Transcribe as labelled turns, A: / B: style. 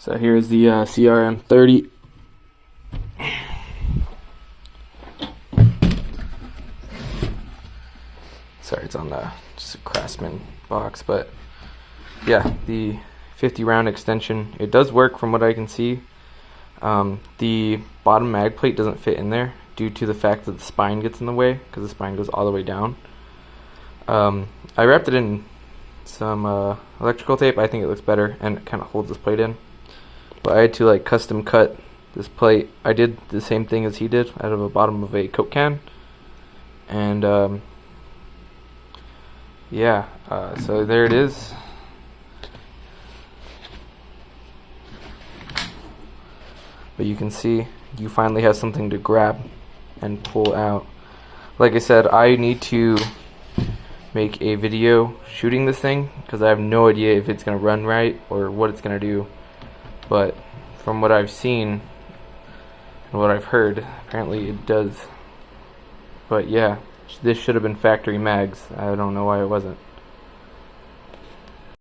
A: So here's the CRM30. Sorry, it's on just a Craftsman box, but yeah, the 50 round extension, it does work from what I can see. The bottom mag plate doesn't fit in there due to the fact that the spine gets in the way, because the spine goes all the way down. I wrapped it in some electrical tape. I think it looks better and it kind of holds this plate in, but I had to like custom cut this plate. I did the same thing as he did out of the bottom of a Coke can, and yeah, so there it is. But you can see you finally have something to grab and pull out. Like I said, I need to make a video shooting this thing because I have no idea if it's going to run right or what it's going to do. But from what I've seen and what I've heard, apparently it does. But yeah, this should have been factory mags. I don't know why it wasn't.